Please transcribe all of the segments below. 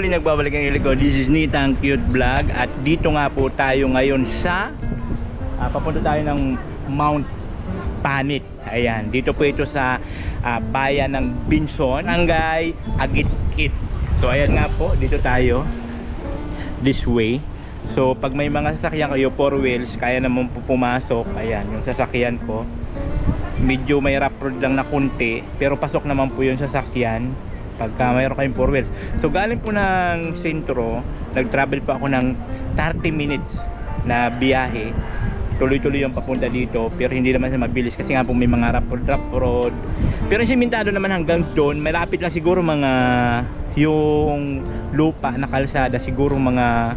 nagbabalik ang iliko. This is Nitang Cute Vlog. At dito nga po tayo ngayon sa papunta tayo ng Mount Panit. Ayan, dito po ito sa bayan ng Binson, Barangay Agit-it. So ayan nga po, dito tayo this way. So pag may mga sasakyan kayo 4 wheels, kaya naman po pumasok. Ayan, yung sasakyan po medyo may rough road lang na kunti, pero pasok naman po yung sasakyan pagka mayroon kayong 4 wheels. So galing po ng sentro, nag-travel po ako ng 30 minutes na biyahe. Tuloy-tuloy yung papunta dito, pero hindi naman siya mabilis kasi nga po may mga rough road. Pero yung simentado naman hanggang doon, malapit lang siguro mga yung lupa na kalsada, siguro mga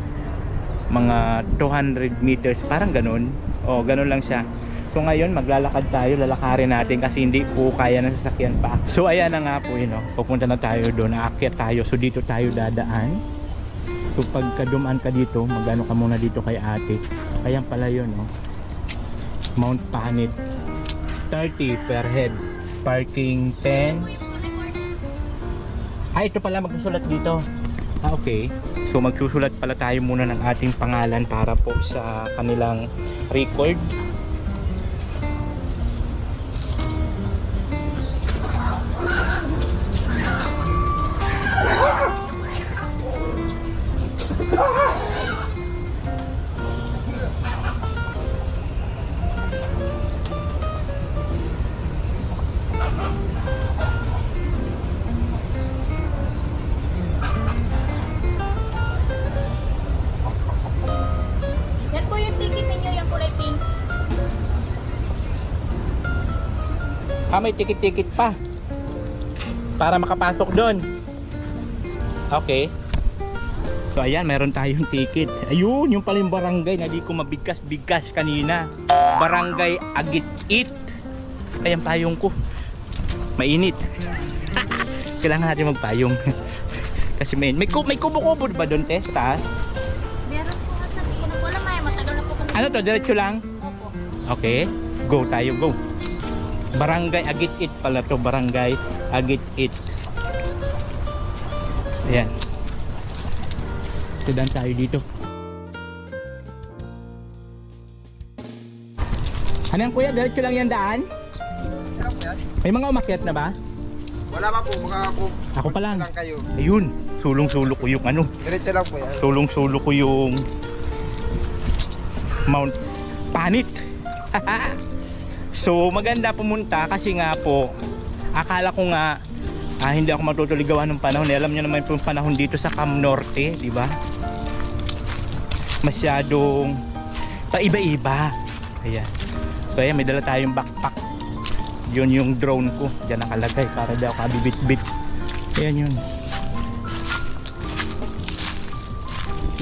200 meters, parang ganun. O, ganun lang siya. So ngayon maglalakad tayo, lalakarin natin kasi hindi po kaya ng sasakyan pa. So ayan na nga po yun, pupunta na tayo doon, aakyat tayo. So dito tayo dadaan. So pagka dumaan ka dito, magano ka muna dito kay ate. Ayan pala yun, Mount Panit. 30 per head. Parking 10. Ito pala magsusulat dito. Okay. So magsusulat pala tayo muna ng ating pangalan para po sa kanilang record. Yan po yung ticket ninyo, yung kulay pink. May ticket-ticket pa para makapasok doon. Okay. So ayan, meron tayong ticket. Ayun, yung pala yung barangay na di ko mabigkas-bigkas kanina. Barangay Agit-it. Ayan payong ko. Mainit. Kailangan natin magpayong. Kasi may kubo-kubo ba doon, Tess? Taas? Meron po nga sabi ko na po alam, matagal na po kami. Ano to? Diretso lang? Opo. Okay. Go tayo, go. Barangay Agit-it pala to. Barangay Agit-it. Ayan. Sudan tayo dito. Ano yan kuya? Diretso lang yan daan? May mga umakyat na ba? Wala pa po, Ako pa lang. kayo. Ayun. Sulong-sulo ko yung ano. Diretso lang po yan. Sulong-sulo ko yung Mount Panit. So maganda pumunta kasi nga po akala ko nga hindi ako matutuloy gawa ng panahon. Alam niyo naman yung panahon dito sa Cam Norte, di ba? Masyadong paiba-iba. Ayan. So ayan, may dala tayong backpack. Yun yung drone ko. Diyan nakalagay para daw kabibit-bit. Ayan yun.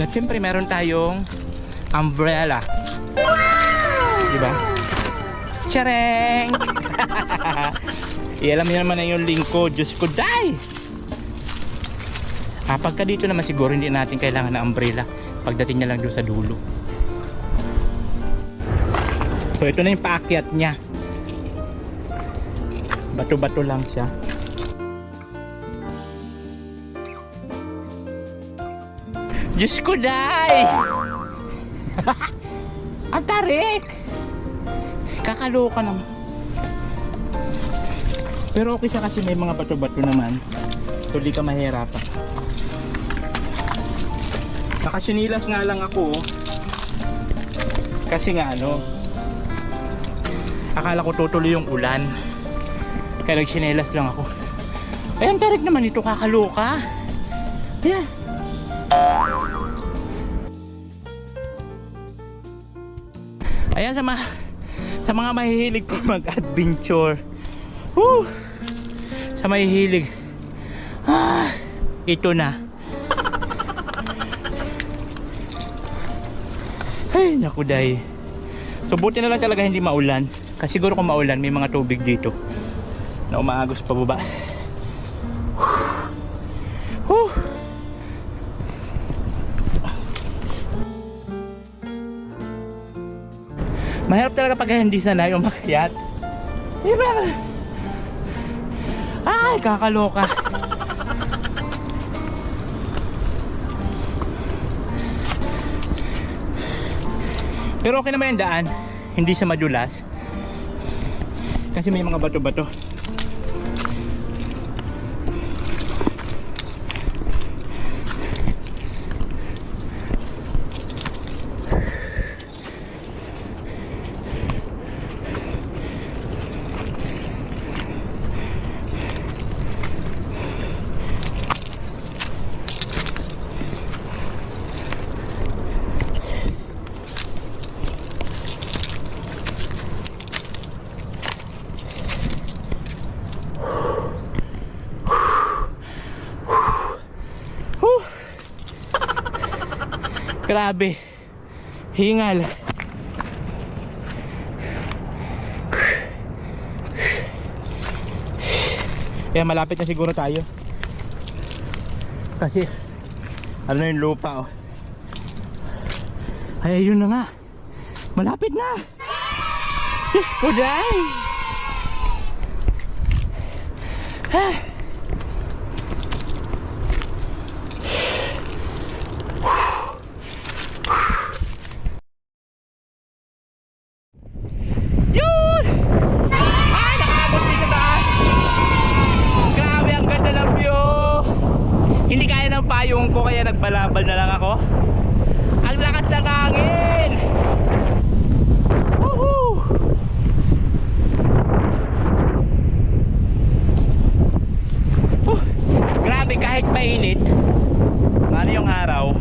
At siyempre meron tayong umbrella. Di ba? Tsyareng! Alam niyo naman na yung link ko. Diyos ko, die! Pagka dito naman siguro hindi natin kailangan ng umbrella. Pagdating niya lang doon sa dulo. So ito na yung paakyat niya. Bato-bato lang siya. Diyos ko, die! Ang tarik! Kakaloka naman. Pero okay siya kasi may mga bato-bato naman. So di ka mahirapan. Nakasinilas nga lang ako. Kasi nga akala ko tutuloy yung ulan. Kaya nagsinilas lang ako. Ay, ang tarik naman ito, kakaloka. Yeah. Ayan sa mga mahihilig po mag-adventure. Woo! Sa mahihilig. Ito na. Ay, naku day. So buti na lang talaga hindi maulan. Kasi siguro kung maulan, may mga tubig dito na umaagos pa baba. Woo! Mahirap talaga pag hindi sanay umakyat. Diba? Ay, kakaloka. Pero okay naman yung daan, hindi siya madulas. Kasi may mga bato-bato. Grabe. Hingal. Kaya malapit na siguro tayo. Kasi ano na yung lupa oh. Ay ayun na nga. Malapit na. Yes po day. Yun! Ay, nakaabot din sa taas. Grabe, ang ganda ng view. Hindi kaya ng payong ko kaya nagbalabal na lang ako. Ang lakas ng hangin. Woohoo! Grabe, kahit mainit ano yung araw,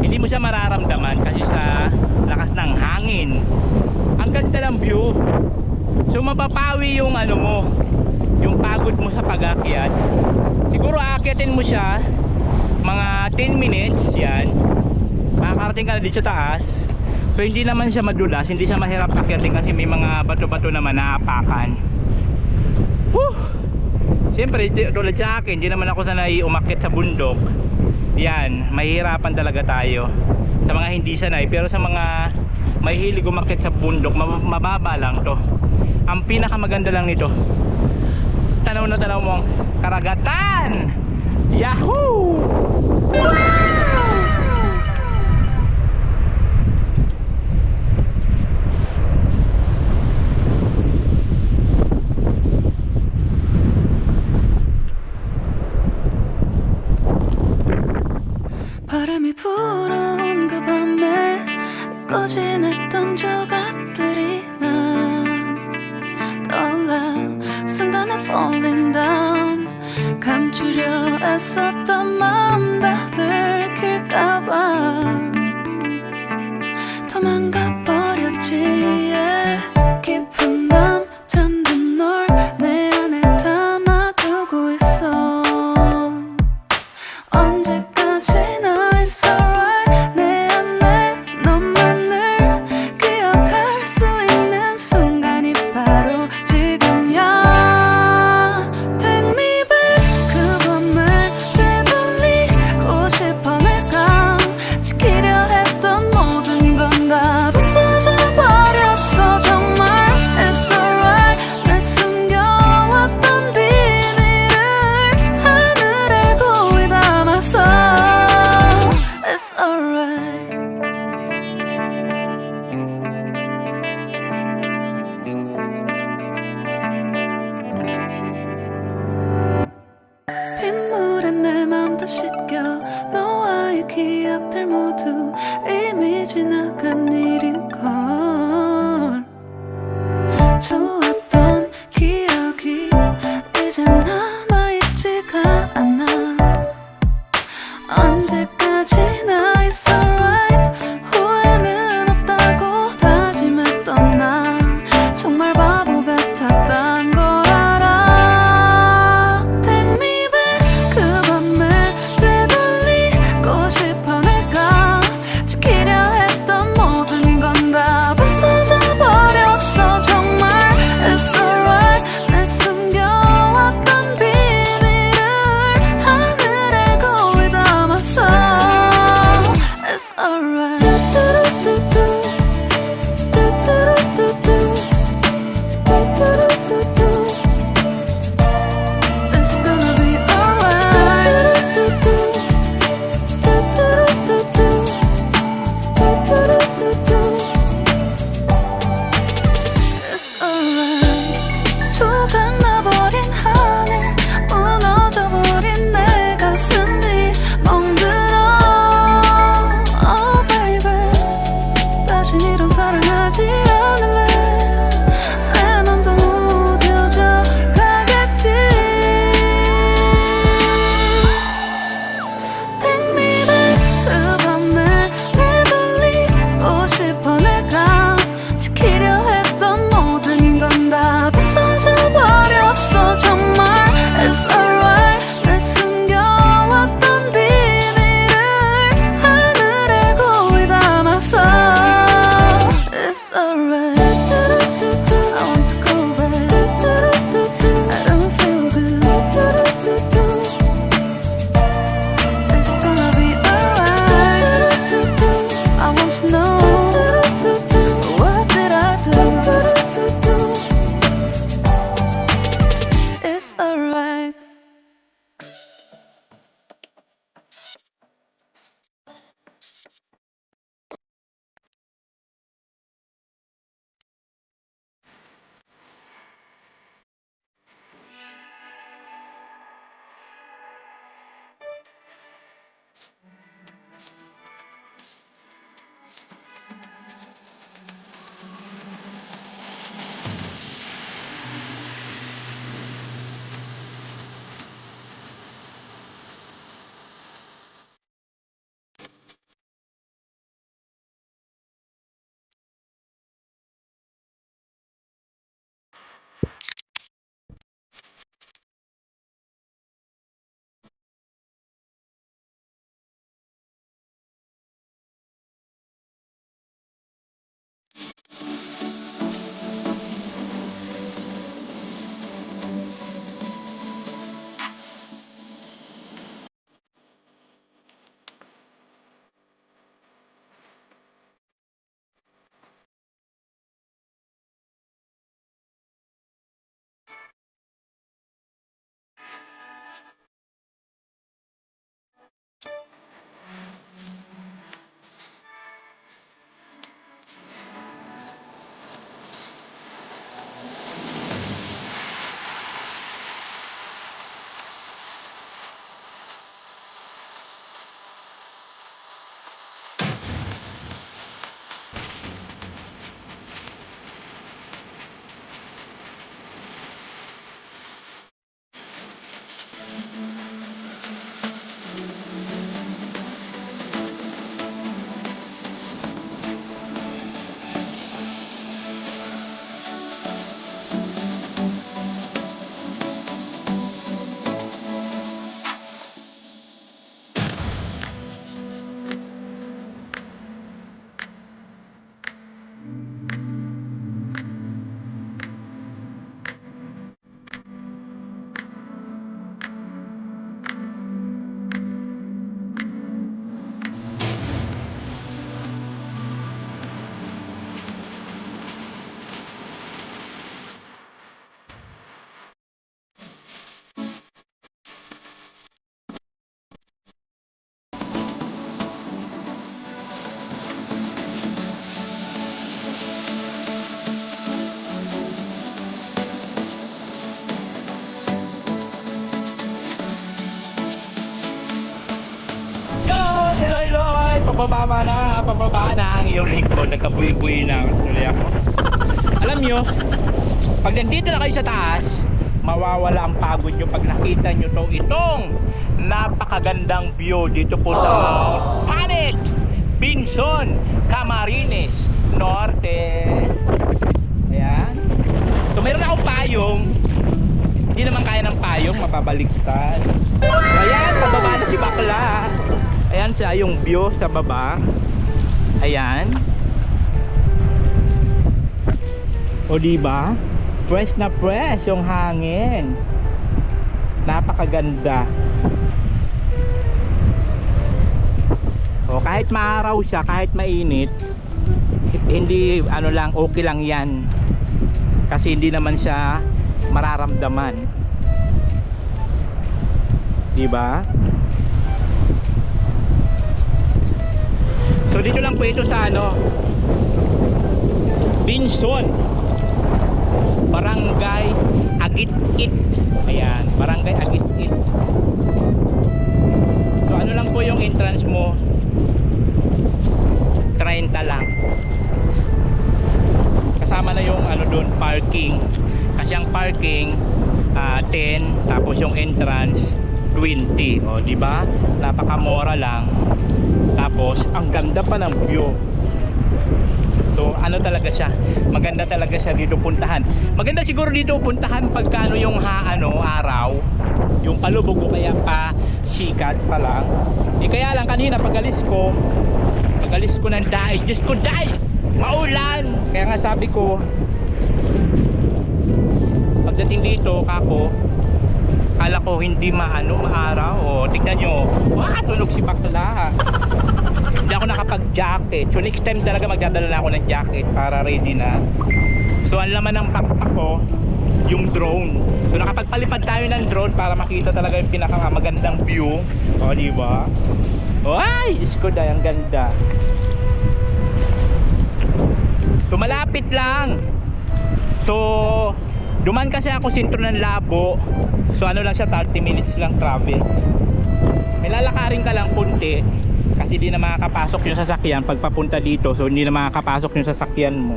hindi mo siya mararamdaman kasi sa lakas ng hangin. Ang ganda ng view. So mapapawi yung ano mo, yung pagod mo sa pag-akyat. Siguro aakyatin mo siya mga 10 minutes yan. Makakarating ka na dito sa taas. So hindi naman siya madulas, hindi siya mahirap akyatin kasi may mga bato-bato naman na apakan. Woo! Siyempre tulad sa akin, hindi naman ako sanay umakyat sa bundok. Yan, mahihirapan talaga tayo sa mga hindi sanay. Pero sa mga may hilig umakyat sa bundok, mababa lang to. Ang pinakamaganda lang nito, tanaw na tanaw mo ang karagatan. Yahoo! 바람이 불어온 그 밤에 잊고 지냈던 조각들이 난 떠올라 순간에 falling down 감추려 애썼던 마음 다 들킬까봐 도망가 버렸지 yeah. 깊은 밤 잠든 널 내 안에 담아두고 있어 언제까지나 It's alright 내 안에 너만을 기억할 수 있는 순간이 바로 지금이야 Take me back 그 밤을 되돌리고 싶어 내가 지키려 했던 모든 건 다 부서져 버렸어 정말 It's alright 날 숨겨왔던 비밀을 하늘에 고이 담았어 It's alright 빗물에 내 맘도 씻겨 너와의 기억들 모두 이미 지나간 일인걸 좋았던 기억이 이제 남아있지가 않아 언제까지나 It's alright 후회는 없다고 다짐했던 나 정말 바보 같았단 걸 알아 Take me back 그 밤을 되돌리고 싶어 내가 지키려 했던 모든 pababa na ang iyong lingkod. Nagkabuy-buy na tuloy ako. Alam nyo, pag nandito na kayo sa taas, mawawala ang pagod nyo pag nakita nyo itong napakagandang view dito po sa Mount Panic, Binson, Camarines Norte. Ayan. So meron akong payong. Hindi naman kaya ng payong, mababaliktad. So ayan, pababa na si bakla. Ayan siya yung view sa baba. Ayan. O diba? Fresh na fresh yung hangin. Napakaganda. O kahit maaraw siya, kahit mainit, hindi ano lang, okay lang yan. Kasi hindi naman siya mararamdaman. Diba? So dito lang po ito sa ano, Binson, Barangay Agit-it. Ayan, Barangay Agit-it. So ano lang po yung entrance mo, 30 lang. Kasama na yung ano doon, parking. Kasi ang parking 10, tapos yung entrance 20. O di ba? Napakamura lang. Tapos ang ganda pa ng view. So ano talaga siya? Maganda talaga siya dito puntahan. Maganda siguro dito puntahan pagka ano yung araw, yung palubog o kaya pa sikat pa lang. Kaya lang kanina pagalis ko ng daig. Diyos ko, daig! Maulan! Kaya nga sabi ko, pagdating dito kako, kala ko hindi maaraw. O tignan nyo, tunog si bakla. Hindi ako nakapag-jacket. So next time talaga magdadala na ako ng jacket para ready na. So ang laman ng pakpak ko, yung drone. So nakapagpalipad tayo ng drone para makita talaga yung pinakamagandang view. O diba? Ay! Isko dahil, ang ganda. So malapit lang. So duman kasi ako sentro ng Labo. So ano lang siya, 30 minutes lang travel. May lalakarin ka lang kunti kasi di na makakapasok yung sasakyan pag papunta dito. So hindi na makakapasok yung sasakyan mo.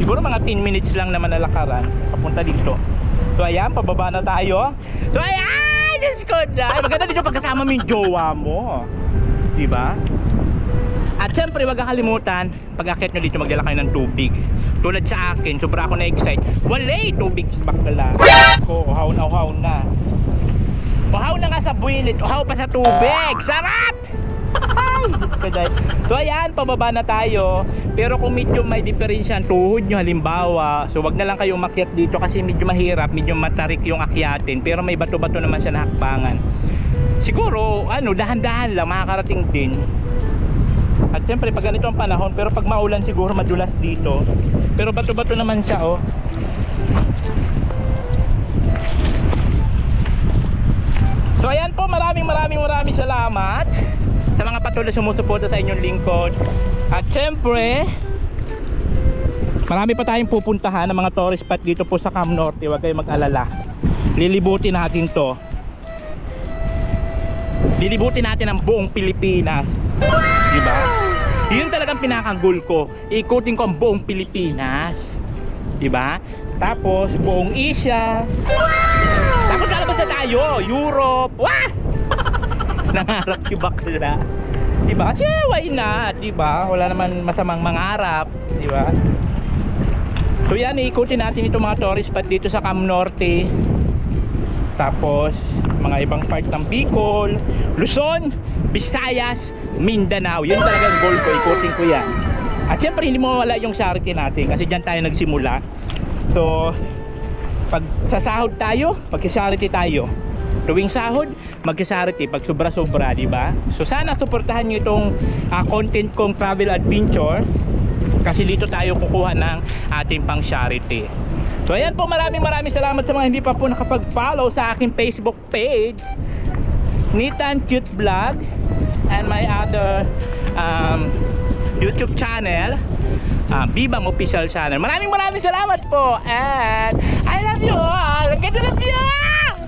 Siguro mga 10 minutes lang naman na lakaran papunta dito. So ayan, pababa na tayo. So ayan, Diyos ko na. Maganda dito pagkasama mo yung jowa mo, diba? At syempre wag kakalimutan, pag akit nyo dito magdala kayo ng tubig. Tulad sa akin, sobra ako na-excite. Walay tubig sa bakla. Ko, uhaw na. Uhaw na nga sa buwilit, uhaw pa sa tubig. Sarap! Ay! So ayan, pababa na tayo. Pero kung medyo may diferensya ang tuhod nyo halimbawa, so wag na lang kayo umakyat dito kasi medyo mahirap, medyo matarik yung akyatin. Pero may bato-bato naman siya na hakbangan. Siguro, dahan-dahan lang, makakarating din. At siyempre pag ganito ang panahon, pero pag maulan siguro madulas dito. Pero bato-bato naman siya, oh. So ayan po, maraming salamat sa mga patuloy sumusuporta sa inyong lingkod. At siyempre, marami pa tayong pupuntahan ng mga tourist spot dito po sa Cam Norte. Huwag kayong mag-alala. Lilibutin natin to. Lilibutin natin ang buong Pilipinas. Diba? Yun talagang pinaka-goal ko. Ikutin ko ang buong Pilipinas. Diba? Tapos buong Asia. Tapos lalabas na tayo, Europe. Wah! Nangarap si bakla. Diba? Kasi why not? Diba? Wala naman masamang mangarap. Diba? So yan, ikutin natin itong mga tourist spot dito sa Cam Norte. Tapos mga ibang part ng Bicol, Luzon, Visayas, Mindanao. Yun talagang goal ko, ikutin ko yan. At syempre hindi mawala yung charity natin kasi dyan tayo nagsimula. So pag sasahod tayo, magka-charity tayo. Tuwing sahod, magka-charity pag sobra-sobra, di ba? So sana suportahan niyo itong content kong travel adventure kasi dito tayo kukuha ng ating pang charity. So ayan po, maraming salamat sa mga hindi pa po nakapag-follow sa aking Facebook page, Nitan Cute Vlog, and my other YouTube channel, Bibang Official Channel. Maraming salamat po, and I love you all. Ganda ng view!